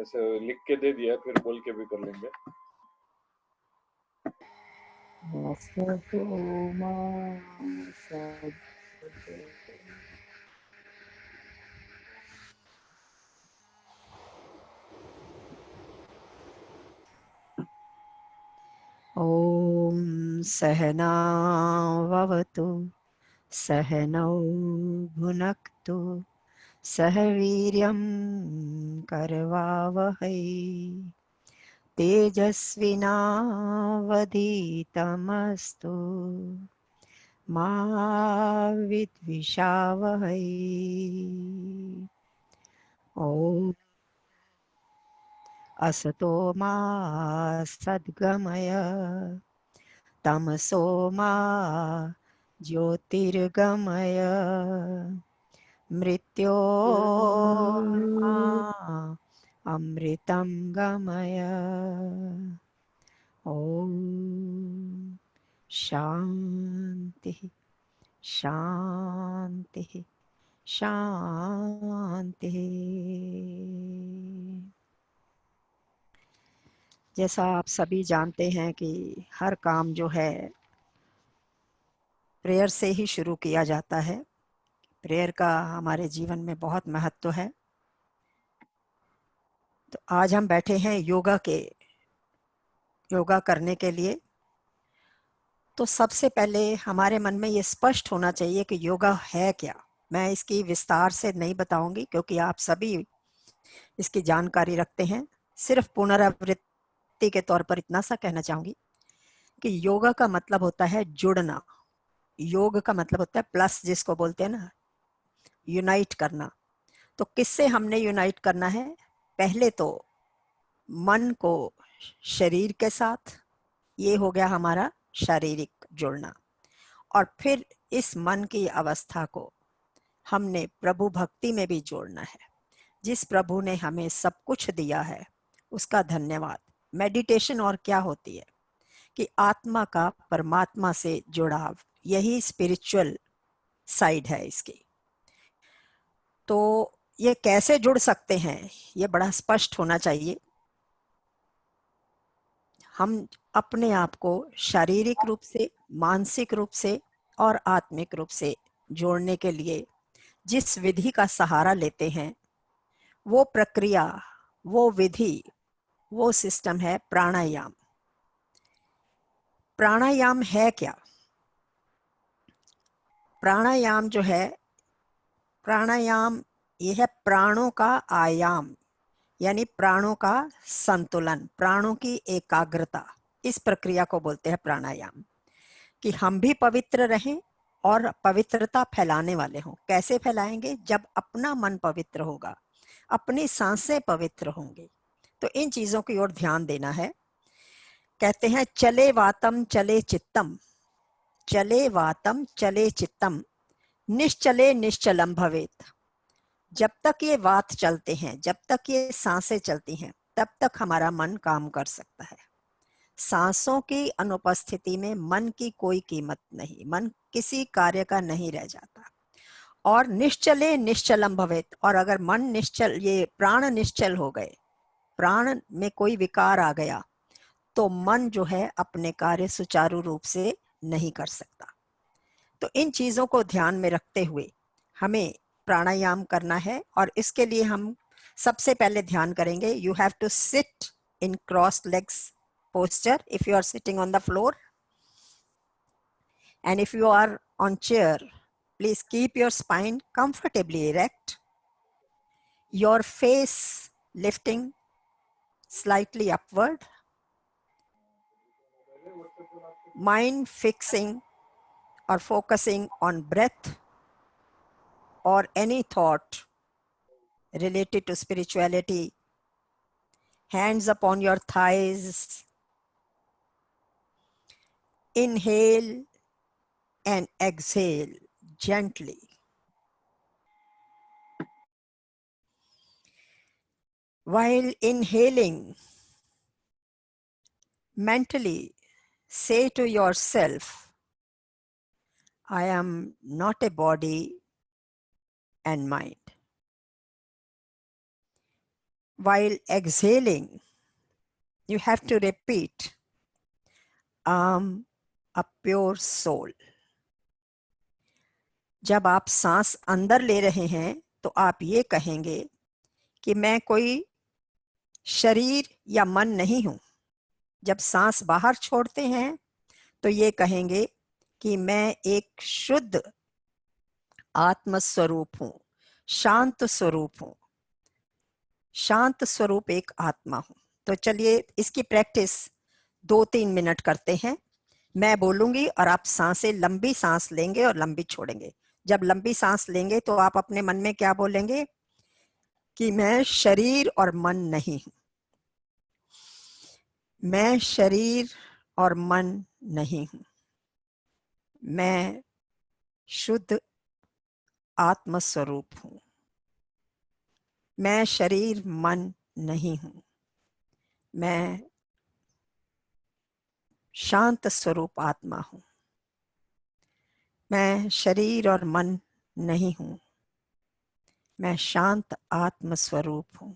जैसे लिख के दे दिया, फिर बोल के भी कर लेंगे। ओम सहना ववतु सहनौ भुनक्तु सह वीर्यं करवावहै तेजस्विनावधीतमस्तु मा विद्विषावहै। ओम असतो मा सद्गमय तमसो मा ज्योतिर्गमय मृत्योर्मा अमृतं गमय। ओम शांति शांति शांति। जैसा आप सभी जानते हैं कि हर काम जो है प्रेयर से ही शुरू किया जाता है। प्रेयर का हमारे जीवन में बहुत महत्व है। तो आज हम बैठे हैं योगा करने के लिए। तो सबसे पहले हमारे मन में ये स्पष्ट होना चाहिए कि योगा है क्या। मैं इसकी विस्तार से नहीं बताऊंगी क्योंकि आप सभी इसकी जानकारी रखते हैं। सिर्फ पुनरावृत्ति के तौर पर इतना सा कहना चाहूंगी कि योगा का मतलब होता है जुड़ना। योग का मतलब होता है प्लस, जिसको बोलते हैं ना, यूनाइट करना। तो किससे हमने यूनाइट करना है? पहले तो मन को शरीर के साथ, ये हो गया हमारा शारीरिक जुड़ना। और फिर इस मन की अवस्था को हमने प्रभु भक्ति में भी जोड़ना है। जिस प्रभु ने हमें सब कुछ दिया है उसका धन्यवाद। मेडिटेशन और क्या होती है कि आत्मा का परमात्मा से जुड़ाव, यही स्पिरिचुअल साइड है इसकी। तो ये कैसे जुड़ सकते हैं, ये बड़ा स्पष्ट होना चाहिए। हम अपने आप को शारीरिक रूप से, मानसिक रूप से और आत्मिक रूप से जोड़ने के लिए जिस विधि का सहारा लेते हैं, वो प्रक्रिया, वो विधि, वो सिस्टम है प्राणायाम। प्राणायाम है क्या? प्राणायाम जो है, प्राणायाम ये है प्राणों का आयाम, यानी प्राणों का संतुलन, प्राणों की एकाग्रता। इस प्रक्रिया को बोलते हैं प्राणायाम। कि हम भी पवित्र रहें और पवित्रता फैलाने वाले हों। कैसे फैलाएंगे? जब अपना मन पवित्र होगा, अपनी सांसें पवित्र होंगी। तो इन चीजों की ओर ध्यान देना है। कहते हैं चले वातम चले चित्तम, चले वातम चले चित्तम, निश्चले निश्चलम भवेत। जब तक ये वात चलते हैं, जब तक ये सांसें चलती हैं, तब तक हमारा मन काम कर सकता है। सांसों की अनुपस्थिति में मन की कोई कीमत नहीं, मन किसी कार्य का नहीं रह जाता। और निश्चले निश्चलम भवेत, और अगर मन निश्चल, ये प्राण निश्चल हो गए, प्राण में कोई विकार आ गया, तो मन जो है अपने कार्य सुचारू रूप से नहीं कर सकता। तो इन चीजों को ध्यान में रखते हुए हमें प्राणायाम करना है। और इसके लिए हम सबसे पहले ध्यान करेंगे, you have to sit in cross legs posture if you are sitting on the floor, and if you are on chair, please keep your spine comfortably erect, your face lifting slightly upward, mind fixing or focusing on breath or any thought related to spirituality, hands upon your thighs. Inhale and exhale gently. While inhaling, mentally say to yourself, I am not a body and mind. while exhaling you have to repeat a pure soul. जब आप सांस अंदर ले रहे हैं तो आप ये कहेंगे कि मैं कोई शरीर या मन नहीं हूं. जब सांस बाहर छोड़ते हैं तो ये कहेंगे कि मैं एक शुद्ध आत्म स्वरूप हूं, शांत स्वरूप हूं, शांत स्वरूप एक आत्मा हूं. तो चलिए इसकी प्रैक्टिस 2-3 मिनट करते हैं. मैं बोलूंगी और आप सांसें लंबी सांस लेंगे और लंबी छोड़ेंगे. जब लंबी सांस लेंगे तो आप अपने मन में क्या बोलेंगे कि मैं शरीर और मन नहीं हूं. मैं शरीर और मन नहीं हूं. मैं शुद्ध आत्म स्वरूप हूं. मैं शरीर मन नहीं हूं. मैं शांत स्वरूप आत्मा हूं. मैं शरीर और मन नहीं हूं. मैं शांत आत्म स्वरूप हूं.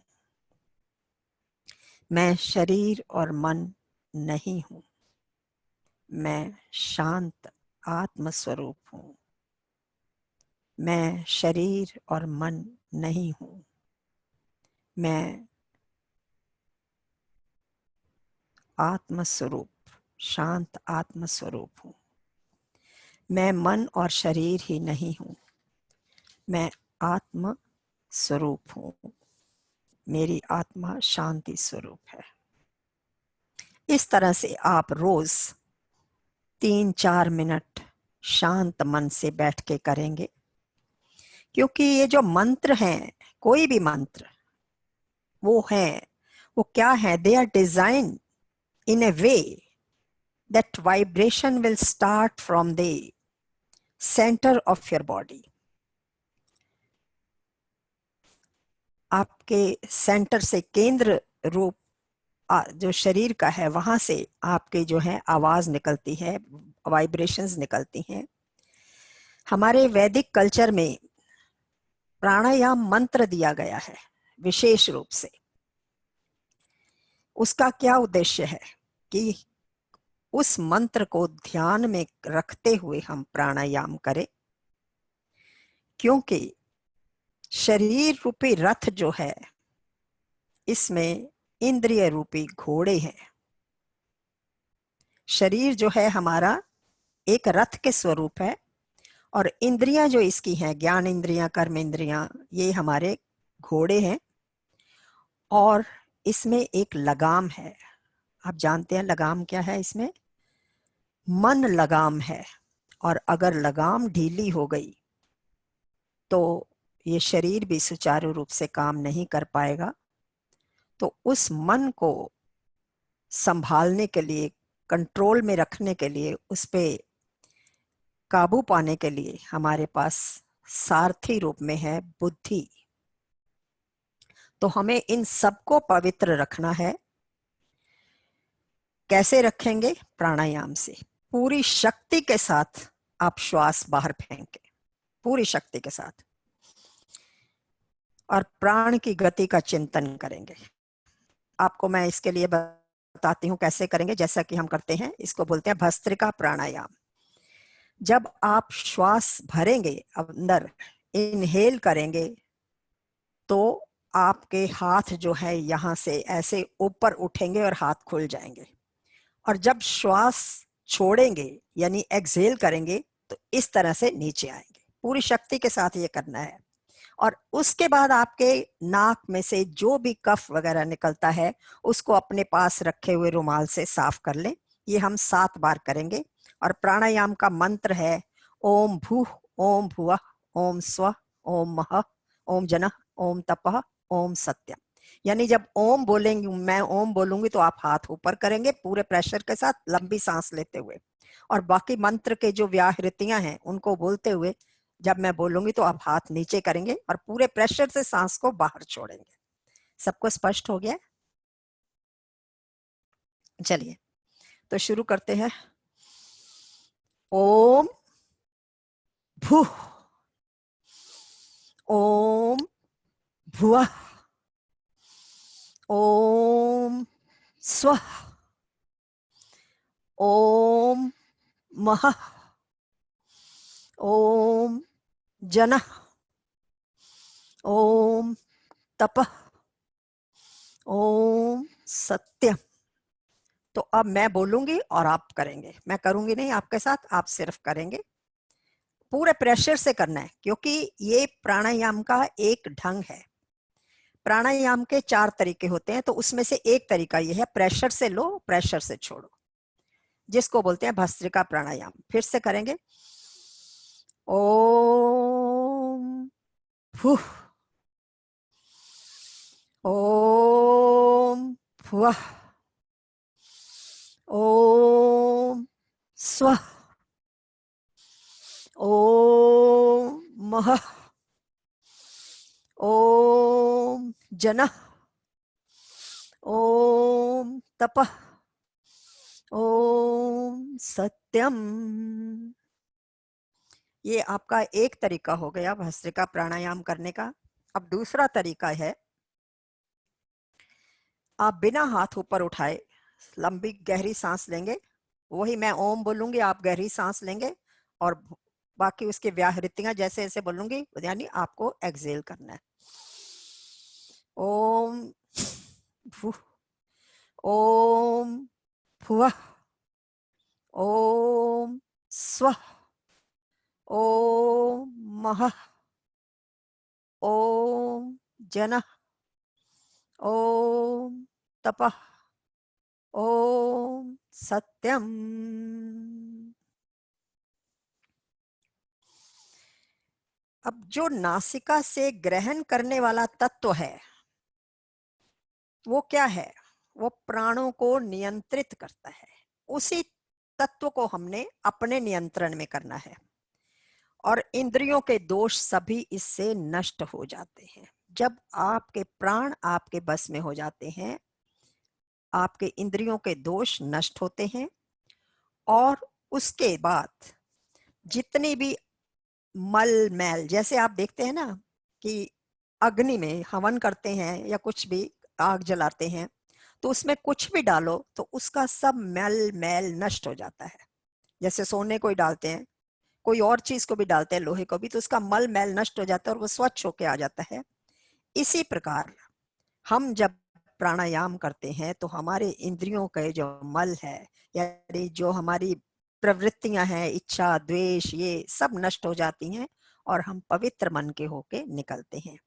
मैं शरीर और मन नहीं हूं. मैं शांत आत्म स्वरूप हूं. मैं शरीर और मन नहीं हूं. मैं आत्म स्वरूप, शांत आत्म स्वरूप हूं. मैं मन और शरीर ही नहीं हूं. मैं आत्म स्वरूप हूं. मेरी आत्मा शांति स्वरूप है. इस तरह से आप रोज 3-4 मिनट शांत मन से बैठ के करेंगे. क्योंकि ये जो मंत्र हैं, कोई भी मंत्र, वो क्या है, they are design in a way that vibration will start from the center of your body. आपके सेंटर से, केंद्र रूप जो शरीर का है, वहां से आपके जो है आवाज निकलती है, वाइब्रेशंस निकलती हैं. हमारे वैदिक कल्चर में प्राणायाम मंत्र दिया गया है विशेष रूप से. उसका क्या उद्देश्य है कि उस मंत्र को ध्यान में रखते हुए हम प्राणायाम करें. क्योंकि शरीर रूपी रथ जो है, इसमें इंद्रिय रूपी घोड़े हैं. शरीर जो है हमारा एक रथ के स्वरूप है और इंद्रियां जो इसकी हैं, ज्ञान इंद्रियां, कर्म इंद्रियां, ये हमारे घोड़े हैं. और इसमें एक लगाम है. आप जानते हैं लगाम क्या है? इसमें मन लगाम है. और अगर लगाम ढीली हो गई तो ये शरीर भी सुचारू रूप से काम नहीं कर पाएगा. तो उस मन को संभालने के लिए, कंट्रोल में रखने के लिए, उस पे काबू पाने के लिए हमारे पास सारथी रूप में है बुद्धि. तो हमें इन सबको पवित्र रखना है. कैसे रखेंगे? प्राणायाम से. पूरी शक्ति के साथ आप श्वास बाहर फेंके, पूरी शक्ति के साथ, और प्राण की गति का चिंतन करेंगे. आपको मैं इसके लिए बताती हूँ कैसे करेंगे. जैसा कि हम करते हैं, इसको बोलते हैं भस्त्रिका प्राणायाम. जब आप श्वास भरेंगे, अंदर इनहेल करेंगे, तो आपके हाथ जो है यहां से ऐसे ऊपर उठेंगे और हाथ खुल जाएंगे. और जब श्वास छोड़ेंगे यानी एक्सहेल करेंगे तो इस तरह से नीचे आएंगे. पूरी शक्ति के साथ ये करना है. और उसके बाद आपके नाक में से जो भी कफ वगैरह निकलता है उसको अपने पास रखे हुए रुमाल से साफ कर लें. ये हम 7 बार करेंगे. और प्राणायाम का मंत्र है ओम भूः, ओम भुवः, ओम स्वः, ओम महः, ओम जनः, ओम तपः, ओम सत्यम. यानी जब ओम बोलेंगे, मैं ओम बोलूंगी तो आप हाथ ऊपर करेंगे पूरे प्रेशर के साथ, लंबी सांस लेते हुए. और बाकी मंत्र के जो व्याहृतियां हैं उनको बोलते हुए जब मैं बोलूंगी तो आप हाथ नीचे करेंगे और पूरे प्रेशर से सांस को बाहर छोड़ेंगे. सबको स्पष्ट हो गया? चलिए तो शुरू करते हैं. ओम भूः, ओम भुवः, स्वः, ओम महः, ओम जनः, ओम तपः, ओम सत्यम। तो अब मैं बोलूंगी और आप करेंगे, मैं करूंगी नहीं आपके साथ, आप सिर्फ करेंगे। पूरे प्रेशर से करना है, क्योंकि ये प्राणायाम का एक ढंग है। प्राणायाम के 4 तरीके होते हैं, तो उसमें से एक तरीका ये है, प्रेशर से लो, प्रेशर से छोड़ो, जिसको बोलते हैं भस्त्रिका प्राणायाम। फिर से करेंगे। ओम फुह, ओम फुह, ओम स्वः, ओम महः, ओम जनः, ओम तपः, ओम सत्यम। ये आपका एक तरीका हो गया भस्त्रिका प्राणायाम करने का। अब दूसरा तरीका है, आप बिना हाथ ऊपर उठाए लंबी गहरी सांस लेंगे। वही मैं ओम बोलूंगी, आप गहरी सांस लेंगे, और बाकी उसके व्याहृतियां जैसे जैसे बोलूंगी, यानी आपको एक्सेल करना है। ओम भू, ओम भुवः, ओम स्वः, ओम महः, ओम जनः, ओम तपः, ओम सत्यम। अब जो नासिका से ग्रहण करने वाला तत्व है वो क्या है? वो प्राणों को नियंत्रित करता है। उसी तत्व को हमने अपने नियंत्रण में करना है, और इंद्रियों के दोष सभी इससे नष्ट हो जाते हैं। जब आपके प्राण आपके बस में हो जाते हैं, आपके इंद्रियों के दोष नष्ट होते हैं, और उसके बाद जितनी भी मल मैल, जैसे आप देखते हैं ना कि अग्नि में हवन करते हैं या कुछ भी आग जलाते हैं, तो उसमें कुछ भी डालो तो उसका सब मैल मैल नष्ट हो जाता है। जैसे सोने को ही डालते हैं, कोई और चीज को भी डालते हैं, लोहे को भी, तो उसका मल मैल नष्ट हो जाता है और वो स्वच्छ होके आ जाता है। इसी प्रकार हम जब प्राणायाम करते हैं तो हमारे इंद्रियों का जो मल है, यानी जो हमारी प्रवृत्तियां हैं, इच्छा द्वेष, ये सब नष्ट हो जाती हैं और हम पवित्र मन के होके निकलते हैं।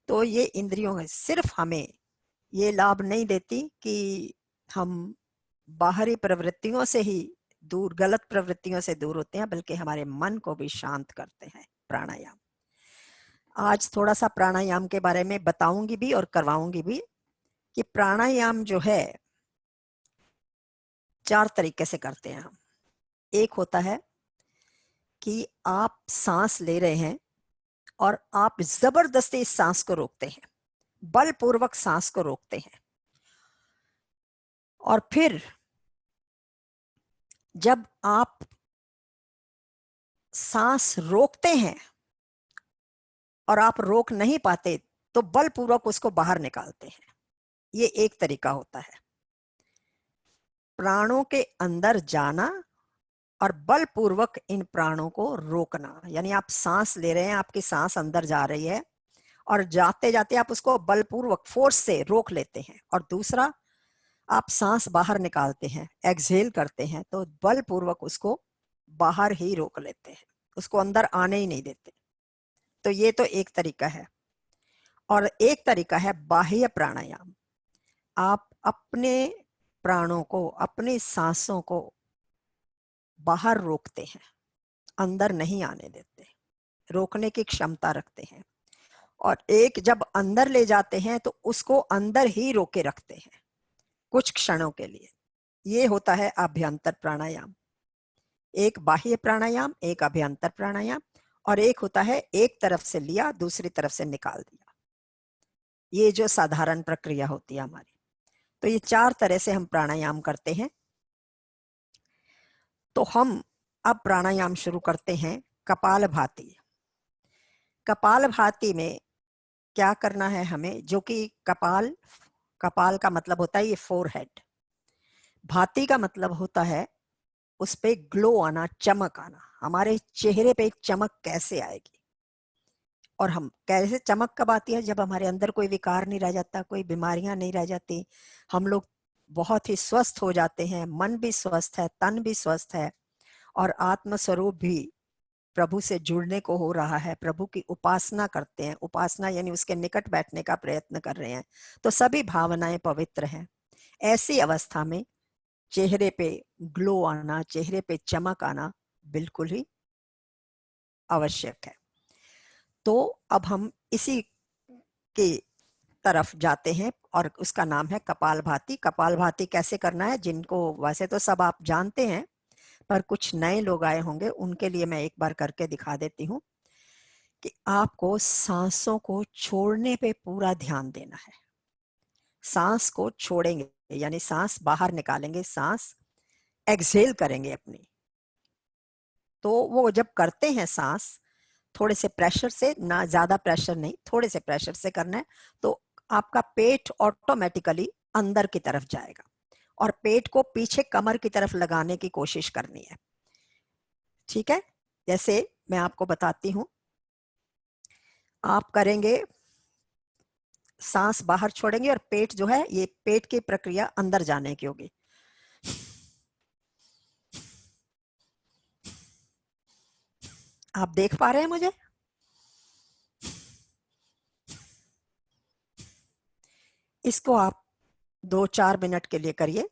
तो ये इंद्रियों सिर्फ हमें ये लाभ नहीं देती कि हम बाहरी प्रवृत्तियों से ही दूर, गलत प्रवृत्तियों से दूर होते हैं, बल्कि हमारे मन को भी शांत करते हैं प्राणायाम। आज थोड़ा सा प्राणायाम के बारे में बताऊंगी भी और करवाऊंगी भी कि प्राणायाम जो है 4 तरीके से करते हैं हम। एक होता है कि आप सांस ले रहे हैं और आप जबरदस्ती इस सांस को रोकते हैं, बलपूर्वक सांस को रोकते हैं, और फिर जब आप सांस रोकते हैं और आप रोक नहीं पाते तो बलपूर्वक उसको बाहर निकालते हैं। ये एक तरीका होता है प्राणों के अंदर जाना और बलपूर्वक इन प्राणों को रोकना। यानी आप सांस ले रहे हैं, आपकी सांस अंदर जा रही है और जाते जाते आप उसको बलपूर्वक फोर्स से रोक लेते हैं। और दूसरा, आप सांस बाहर निकालते हैं, एक्सहेल करते हैं, तो बलपूर्वक उसको बाहर ही रोक लेते हैं, उसको अंदर आने ही नहीं देते। तो ये तो एक तरीका है। और एक तरीका है बाह्य प्राणायाम। आप अपने प्राणों को, अपनी सांसों को बाहर रोकते हैं, अंदर नहीं आने देते, रोकने की क्षमता रखते हैं। और एक जब अंदर ले जाते हैं तो उसको अंदर ही रोके रखते हैं कुछ क्षणों के लिए। ये होता है अभ्यंतर प्राणायाम। एक बाह्य प्राणायाम, एक अभ्यंतर प्राणायाम, और एक होता है एक तरफ से लिया दूसरी तरफ से निकाल दिया। ये जो साधारण प्रक्रिया होती है हमारी। तो ये 4 तरह से हम प्राणायाम करते हैं। तो हम अब प्राणायाम शुरू करते हैं कपालभाति। कपालभाति में क्या करना है हमें, जो कि कपाल, कपाल का मतलब होता है ये फोरहेड, भांति का मतलब होता है उस पे ग्लो आना, चमक आना। हमारे चेहरे पे एक चमक कैसे आएगी, और हम कैसे, चमक कब आती है? जब हमारे अंदर कोई विकार नहीं रह जाता, कोई बीमारियां नहीं रह जाती, हम लोग बहुत ही स्वस्थ हो जाते हैं, मन भी स्वस्थ है, तन भी स्वस्थ है, और आत्म स्वरूप भी प्रभु से जुड़ने को हो रहा है, प्रभु की उपासना करते हैं, उपासना यानी उसके निकट बैठने का प्रयत्न कर रहे हैं, तो सभी भावनाएं पवित्र हैं। ऐसी अवस्था में चेहरे पे ग्लो आना, चेहरे पे चमक आना बिल्कुल ही आवश्यक है। तो अब हम इसी की तरफ जाते हैं, और उसका नाम है कपालभाति। कपालभाति कैसे करना है, जिनको वैसे तो सब आप जानते हैं, पर कुछ नए लोग आए होंगे, उनके लिए मैं एक बार करके दिखा देती हूँ कि आपको सांसों को छोड़ने पे पूरा ध्यान देना है। सांस को छोड़ेंगे यानी सांस बाहर निकालेंगे, सांस एक्सहेल करेंगे अपनी। तो वो जब करते हैं सांस, थोड़े से प्रेशर से, ना ज्यादा प्रेशर नहीं, थोड़े से प्रेशर से करना है, तो आपका पेट ऑटोमेटिकली अंदर की तरफ जाएगा, और पेट को पीछे कमर की तरफ लगाने की कोशिश करनी है। ठीक है, जैसे मैं आपको बताती हूं, आप करेंगे, सांस बाहर छोड़ेंगे और पेट जो है, ये पेट की प्रक्रिया अंदर जाने की होगी। आप देख पा रहे हैं मुझे? इसको आप 2-4 मिनट के लिए करिए,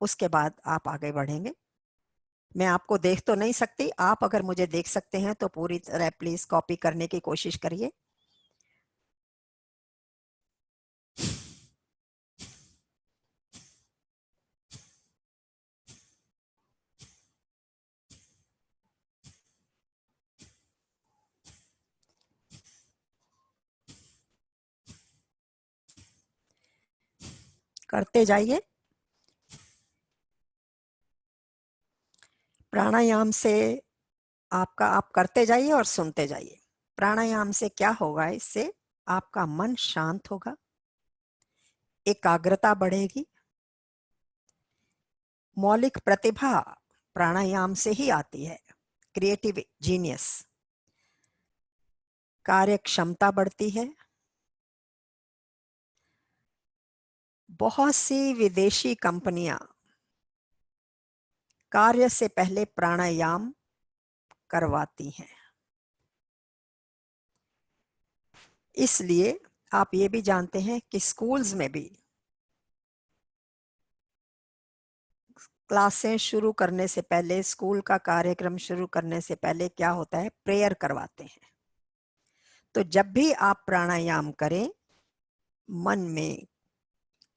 उसके बाद आप आगे बढ़ेंगे। मैं आपको देख तो नहीं सकती, आप अगर मुझे देख सकते हैं तो पूरी तरह प्लीज कॉपी करने की कोशिश करिए। करते जाइए। प्राणायाम से आप करते जाइए और सुनते जाइए। प्राणायाम से क्या होगा, इससे आपका मन शांत होगा, एकाग्रता बढ़ेगी। मौलिक प्रतिभा प्राणायाम से ही आती है, क्रिएटिव जीनियस, कार्य क्षमता बढ़ती है। बहुत सी विदेशी कंपनियां कार्य से पहले प्राणायाम करवाती हैं, इसलिए आप ये भी जानते हैं कि स्कूल्स में भी क्लासें शुरू करने से पहले, स्कूल का कार्यक्रम शुरू करने से पहले क्या होता है, प्रेयर करवाते हैं। तो जब भी आप प्राणायाम करें, मन में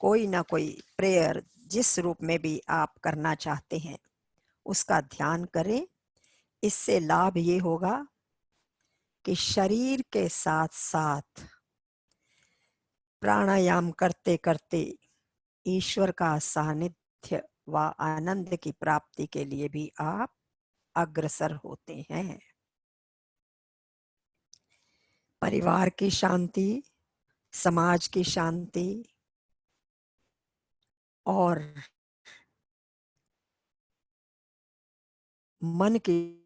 कोई ना कोई प्रेयर, जिस रूप में भी आप करना चाहते हैं, उसका ध्यान करें। इससे लाभ ये होगा कि शरीर के साथ साथ प्राणायाम करते करते ईश्वर का सानिध्य व आनंद की प्राप्ति के लिए भी आप अग्रसर होते हैं। परिवार की शांति, समाज की शांति और मन की